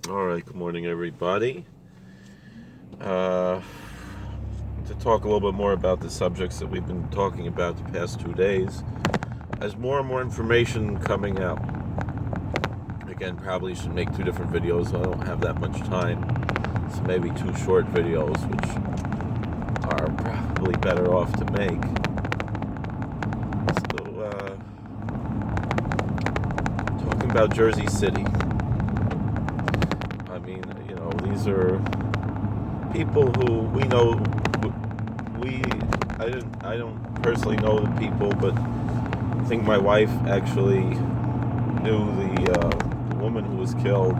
All right, good morning, everybody. To talk a little bit more about the subjects that we've been talking about the past 2 days, as more and more information coming out. Again, probably should make two different videos. I don't have that much time, so maybe two short videos, which are probably better off to make. So, talking about Jersey City. I mean, these are people who we know. I don't personally know the people, but I think my wife actually knew the woman who was killed.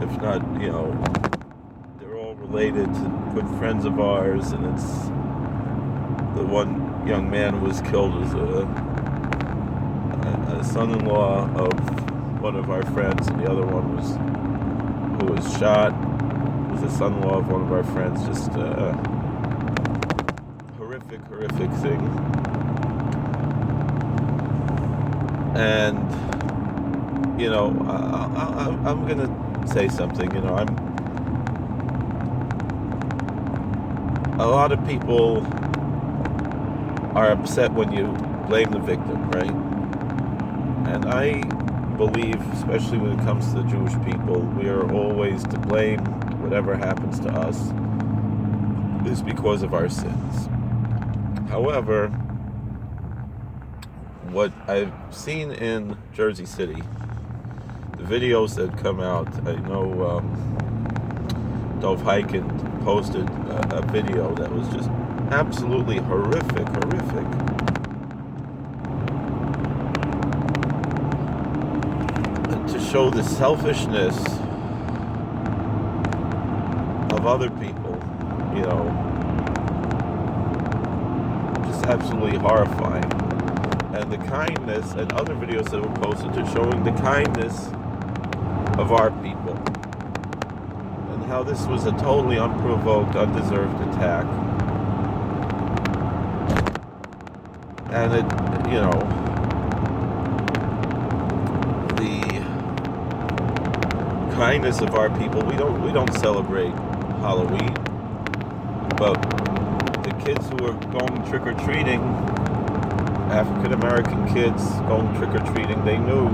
If not, they're all related to good friends of ours, and it's the one young man who was killed was a son-in-law of one of our friends, and the other one who was shot was the son-in-law of one of our friends. Just horrific thing. And I'm gonna say something. A lot of people are upset when you blame the victim, right? And I believe, especially when it comes to the Jewish people, we are always to blame. Whatever happens to us is because of our sins. However, what I've seen in Jersey City, the videos that come out, I know Dov Hikind posted a video that was just absolutely horrific. To show the selfishness of other people, just absolutely horrifying. And the kindness, and other videos that were posted to showing the kindness of our people, and how this was a totally unprovoked, undeserved attack. And it, the kindness of our people. We don't celebrate Halloween, but the kids who are going trick-or-treating, African American kids going trick-or-treating, they knew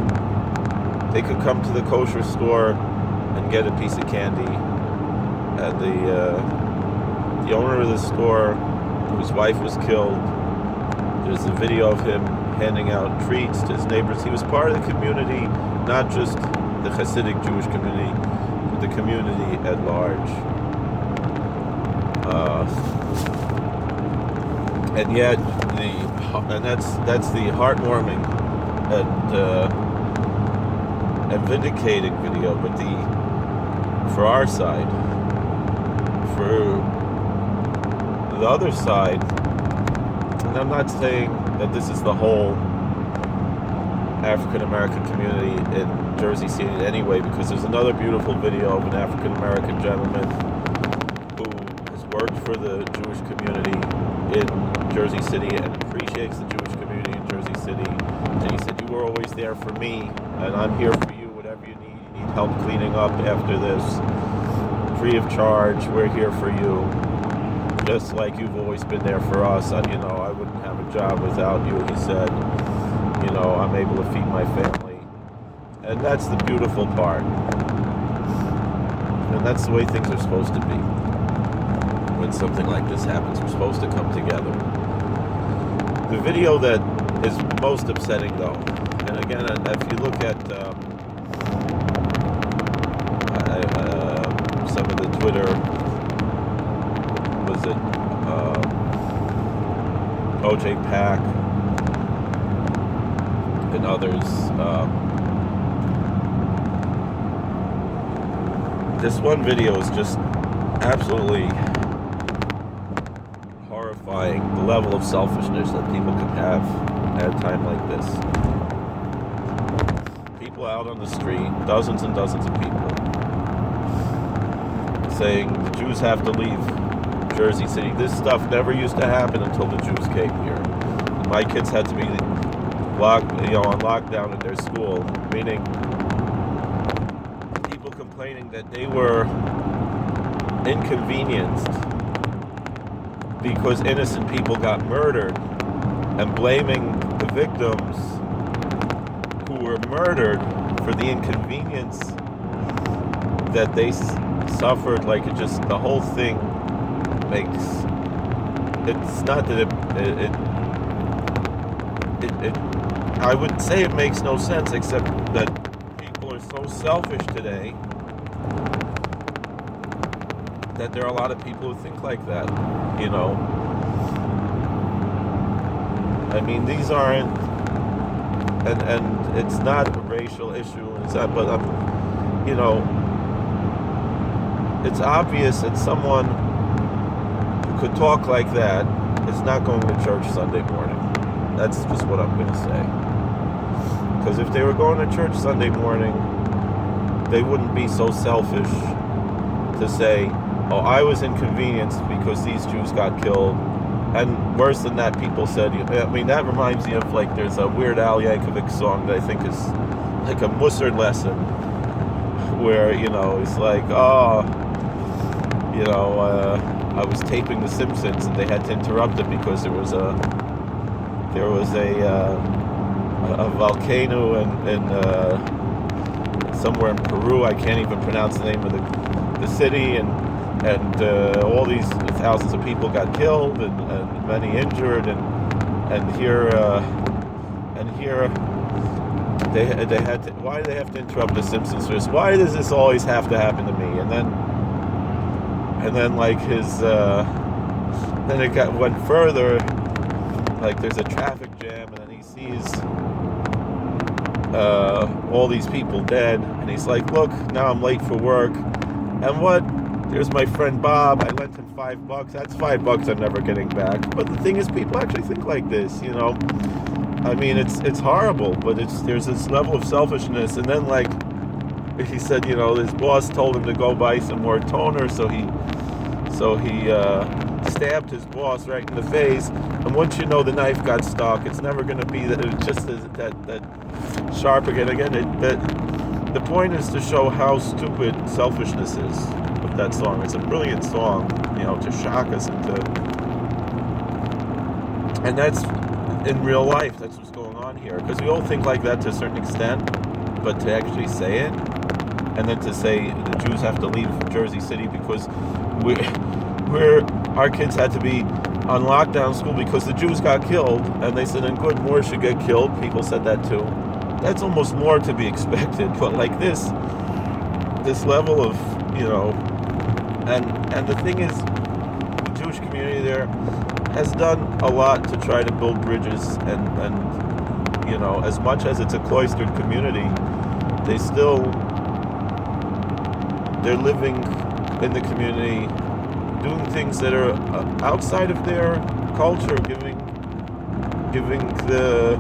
they could come to the kosher store and get a piece of candy. And the owner of the store, whose wife was killed, there's a video of him handing out treats to his neighbors. He was part of the community, not just the Hasidic Jewish community, but the community at large. And yet, that's the heartwarming and vindicating video. But for our side, for the other side, and I'm not saying that this is the whole African American community in Jersey City in any way, because there's another beautiful video of an African American gentleman who has worked for the Jewish community in Jersey City and appreciates the Jewish community in Jersey City. And he said, "You were always there for me, and I'm here for you. Whatever you need help cleaning up after this, free of charge. We're here for you. Just like you've always been there for us. And, I wouldn't have a job without you," he said. "I'm able to feed my family." And that's the beautiful part. And that's the way things are supposed to be. When something like this happens, we're supposed to come together. The video that is most upsetting, though, and again, if you look at some of the Twitter, was it OJ Pack and others, this one video is just absolutely horrifying, the level of selfishness that people can have at a time like this. People out on the street, dozens and dozens of people, saying the Jews have to leave Jersey City. This stuff never used to happen until the Jews came here. My kids had to be on lockdown at their school, meaning complaining that they were inconvenienced because innocent people got murdered, and blaming the victims who were murdered for the inconvenience that they suffered. Like, it just, the whole thing makes, it's not that it I would say it makes no sense, except that people are so selfish today that there are a lot of people who think like that, you know. I mean, these aren't, and it's not a racial issue, it's not, but you know, it's obvious that someone who could talk like that is not going to church Sunday morning. That's just what I'm going to say. Because if they were going to church Sunday morning, they wouldn't be so selfish to say, oh, I was inconvenienced because these Jews got killed. And worse than that, people said, I mean, that reminds me of, like, there's a Weird Al Yankovic song that I think is like a Musar lesson, where, you know, it's like, oh, you know, I was taping The Simpsons and they had to interrupt it because there was a volcano in somewhere in Peru. I can't even pronounce the name of the city, and all these thousands of people got killed and many injured, and here they had to, why do they have to interrupt The Simpsons for this? Why does this always have to happen to me? And then like his then it went further. Like, there's a traffic jam, and then he sees all these people dead, and he's like, look, now I'm late for work, and what? There's my friend Bob, I lent him $5, that's $5 I'm never getting back. But the thing is, people actually think like this, you know. I mean, it's horrible, but there's this level of selfishness. And then, like, he said, you know, his boss told him to go buy some more toner, so he stabbed his boss right in the face. And once you know the knife got stuck, it's never going to be that sharp again. The point is to show how stupid selfishness is with that song. It's a brilliant song, you know, to shock us and that's in real life. That's what's going on here. Because we all think like that to a certain extent, but to actually say it, and then to say the Jews have to leave Jersey City because our kids had to be on lockdown school because the Jews got killed, and they said, and good, more should get killed. People said that too. That's almost more to be expected. But like this level of, you know, and the thing is, the Jewish community there has done a lot to try to build bridges, and you know, as much as it's a cloistered community, they're living in the community, doing things that are outside of their culture, giving the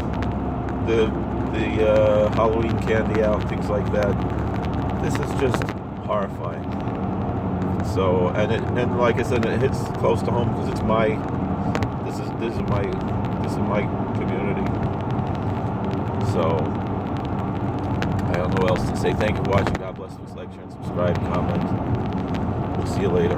Halloween candy out, things like that. This is just horrifying. So, and like I said, it hits close to home because it's this is my community. So, I don't know what else to say. Thank you for watching. God bless. Please like, share, and subscribe, comment. We'll see you later.